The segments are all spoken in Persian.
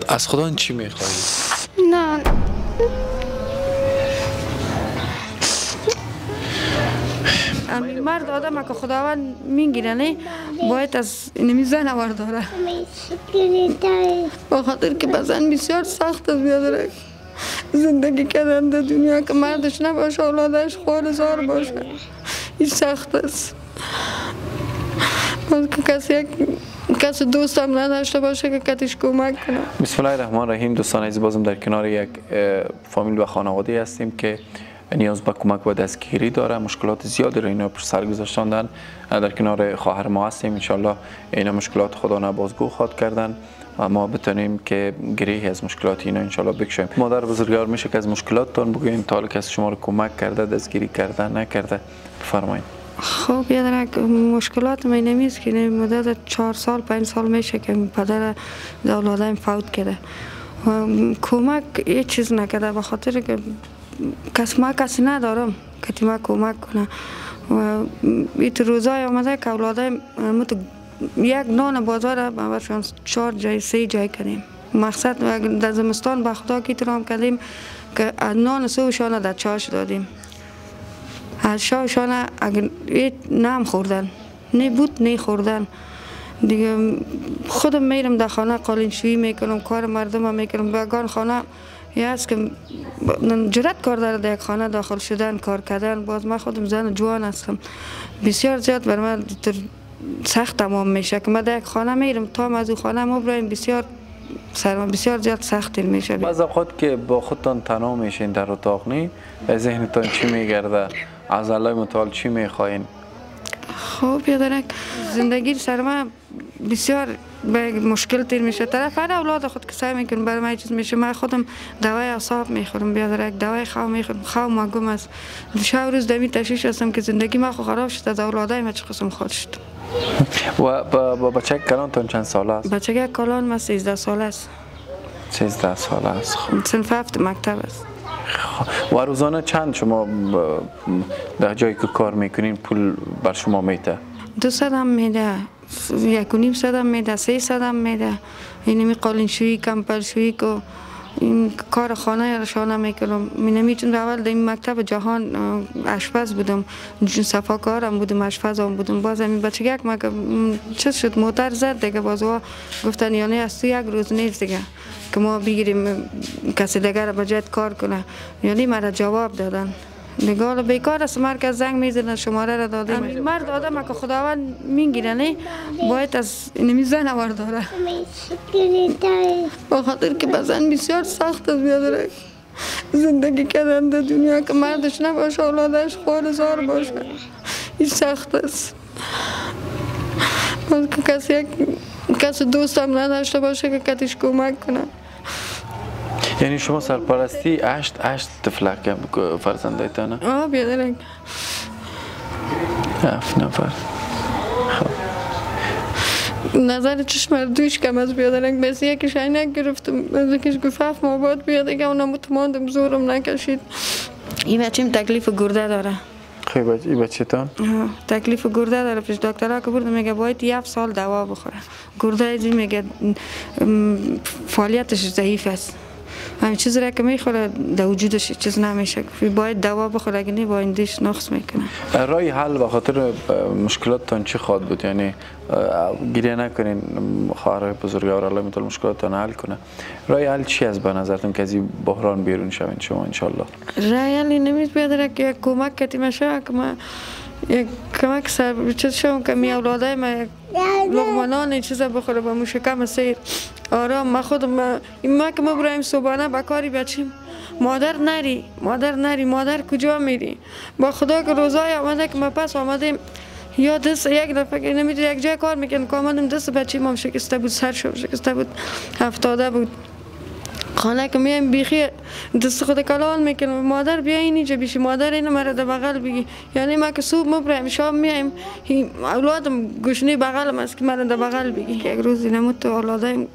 از خدا چی میخوایی؟ نه مرد آدم که خداوند میگیره نه باید از اینمی زن ورداره با خاطر که بزن بسیار سخت است بیادره زندگی کردن در دنیا که مردش نباشه اولادش خوارزار باشه این سخت است کسی دوستم نداشته باشه که کتش کمک کنه. بسم الله الرحمن الرحیم. دوستان عزیز، بازم در کنار یک فامیل و خانواده هستیم که نیاز به کمک و دستگیری داره. مشکلات زیادی را اینا پر سر گذاشتندن. در کنار خواهر ما هستیم. ان شاء الله اینا مشکلات خدا نبازگو خواد کردن و ما بتونیم که گریه از مشکلات اینا ان شاء الله بکشیم. مادر بزرگوار میشه که از مشکلاتتون بگوین تا حالا کسی شما رو کمک کرده، دستگیری کرده نکرده؟ بفرمایید. خب یادرک مشکلات من نمیست که مدت 4 سال 5 سال میشه که پدر اولادم فوت کرده و کمک یه چیز نکرده به خاطر که کسی ندارم که ما کمک کنه و این روزای آمده که اولادم یک نان بازار برشان 4 جای 3 جای کردیم. مقصد در زمستان به خدا که احترام کردیم که نان صبحشان در چاش دادیم. از شایشان اگر نم خوردن نه بود نه خوردن دیگه خودم میرم در خانه قالینشویی میکنم، کار مردم میکنم. بگان خانه یه هست که جرأت کار داره در یک خانه داخل شدن کار کردن. باز من خودم زن جوان هستم، بسیار زیاد بر من سخت تمام میشه که من در یک خانه میرم تا از اون خانه ما برایم بسیار زیاد سخت میشه. بعض اوقات که با خودتان تنها میشین در اتاق نی ذهنتان چی میگرده؟ از الله متعال چی میخواین؟ خب یادرک زندگی سر من بسیار به مشکل تیر میشه. طرف هر اولاد خود که سعی میکنم برای من چیز میشه. من خودم دوای اعصاب میخورم بیادرک، دوای خواب میخورم. خواب مگم است. شب روز دمی تشویش هستم که زندگی من خراب شد. از اولادای من چه قسم خود شد. و با بچه کلانتون چند ساله است؟ بچه کلان من 13 ساله است. 13 ساله است. صنف 7 مکتب است. و روزانه چند شما در جایی که کار میکنین پول بر شما میده؟ 200 هم میده، 1.5 هم میده، 300 هم میده. اینمی قالینشویی کمپلشویی که این کار خانه رشانه میکنم. میتونم اول در این مکتب جهان آشپز بودم، صفاکارم بودم، آشپزم بودم. باز همین بچگی ما چه شد موتر زد دیگه. باز گفتن یعنی از تو یک روز نیست دیگه که ما بگیریم کسی دیگر به جایت کار کنه. یعنی مرا جواب دادن دیگه حالا بیکار است. مرکز زنگ میزنن شماره را دادیم. مرد آدم که خداوند میگیره نه باید از اینمی زن ورداره با خاطر که بزن بسیار سخت است بیادره زندگی کردن در دنیا که مردش نباشه اولادش خوارزار باشه این سخت است. کسی دوستم نداشته باشه که کتش کمک کنه. یعنی شما سرپرستی 8 طفلک فرزندایتانه؟ بیادرک 7 نفر. خب نظر چشم دوش کم از بیادرک. بس یکیش عینک گرفتم، از یکیش گفت 7 ماه بعد بیاد دیگه. اونم متماندم زورم نکشید. این بچیم تکلیف گرده داره. خیلی این بچه تان؟ تکلیف گرده داره. پیش دکترها که بردم میگه باید 7 سال دوا بخوره. گرده ازی میگه فعالیتش ضعیف است. همین چیز را که میخوره در وجودش چیز نمیشه. باید دوا بخوره اگه نه با ایندیش نقص میکنه. رای حل به خاطر مشکلاتتان چی خواد بود؟ یعنی گریه نکنین، خواهر بزرگوار الله متعال مشکلاتتان حل کنه. رای حل چی است به نظرتون که از این بحران بیرون شوین شما ان شاء الله؟ رای حل نمیشه بیادره که کمک کتیم شه که ما یک کمک سر چیز شوم که می اولادای ما لقمانان چیزا بخوره با مشکم سیر آرام. ما خودم ما که ما برایم صبحانه با کاری بچیم. مادر نری مادر کجا میری؟ با خدا که روزای آمده که ما پس آمدیم یا دست یک دفعه که نمیدونی یک جای کار میکنم که آمدم دست بچیم هم شکسته بود، سرشم شکسته بود، افتاده بود. خانه که میایم بیخی دست خود کلان میکنم. مادر بیا اینجا بیشی، مادر اینو مرا در بغل بگی. یعنی ما که صبح مبرایم شام میایم اولادم گشنه بغلم است که مرا در بغل بگی. یک روزی نمود تو اولادم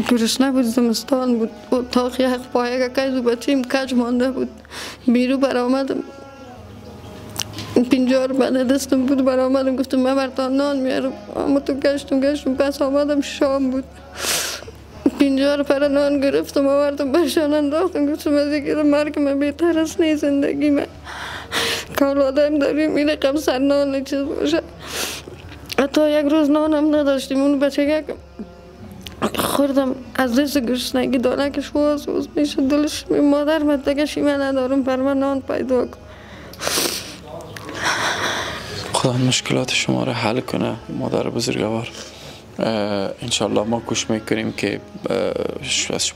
گرسنه بود، زمستان بود، اتاق یک پایه که کجو بچیم کج مانده بود. بیرو برآمدم 50 روبله دستم بود برآمدم گفتم من براتون نان میارم. اما تو گشتم پس آمدم شام بود. 50 پر نان گرفتم آوردم برشان انداختم گفتم از اینکه مرگ من بهتر است نه زندگی من که اولادم داریم این رقم سر نان چیز باشه. حتی یک روز نانم نداشتیم اون بچه خوردم از دست گشنگی دانه که شواز میشه دلش مادر من دیگه شیمه ندارم پر من نان پیدا کن. خدا مشکلات شما را حل کنه مادر بزرگوار. انشالله ما کوشش میکنیم که از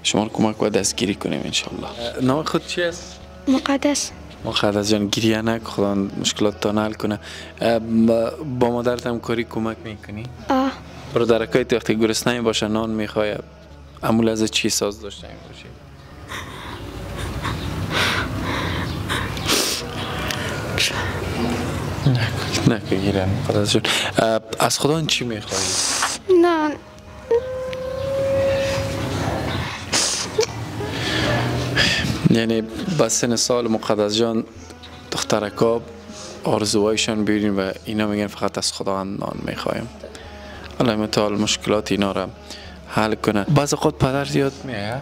شما کمک و دستگیری کنیم انشالله. نام خود چی است؟ مقدس. مقدس جان گریه نکن خدا مشکلات تا حل کنه. با مادرت همکاری کمک میکنی؟ برادرکایت وقتی گرسنه باشه نان میخوای عمول از چی ساز داشته باشی؟ نه گیره مقدس جان. از خدا چی میخوایی؟ نه یعنی با سن سال مقدس جان دخترکا آرزوهایشان بیرین و اینا میگن فقط از خدا نان میخوایم. الله متعال مشکلات اینا را حل کنه. بعض خود پدر یاد میاد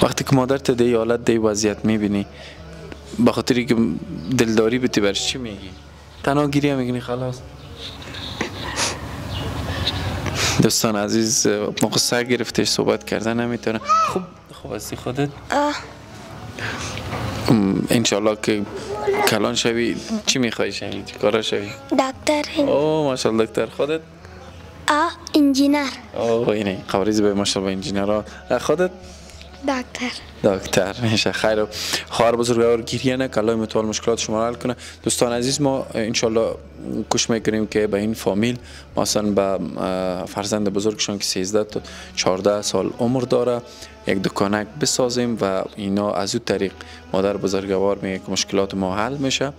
وقتی که مادرت دی حالت دی وضعیت میبینی به خاطری که دلداری بتی برش چی میگی؟ تنها گریه میگنی خلاص؟ دوستان عزیز موقع سر گرفتش صحبت کردن نمیتونه. خوب هستی خودت؟ انشالله که کلان شوی چی میخوایی شوی؟ چی کارا شوی؟ دکتر. اوه ماشاءالله دکتر. خودت؟ انجینر. اوه اینه قبریز به ماشاءالله انجینر. خودت؟ دکتر. میشه خیر. خواهر بزرگوار گریه نکنه الله متعال مشکلات شما را حل کنه. دوستان عزیز ما انشالله کوشش میکنیم که به این فامیل مثلا به فرزند بزرگشان که 13 تا 14 سال عمر داره یک دکانک بسازیم و اینا از اون طریق مادر بزرگوار میگه که مشکلات ما حل میشه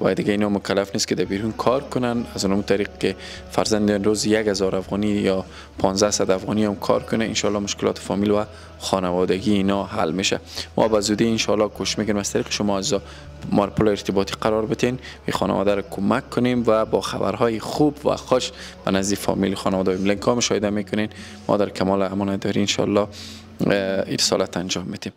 و دیگه اینا مکلف نیست که در بیرون کار کنن. از اون طریق که فرزند روز 1000 افغانی یا 1500 افغانی هم کار کنه انشالله مشکلات فامیل و خانوادگی اینا حل میشه. ما به زودی انشالله کوشش میکنیم از طریق شما عزیزا ما رو پل ارتباطی قرار بدین به خانواده رو کمک کنیم و با خبرهای خوب و خوش به نزد فامیل خانواده لینک ها مشاهده میکنین. ما در کمال امانت داری انشالله ارسالت انجام میدیم.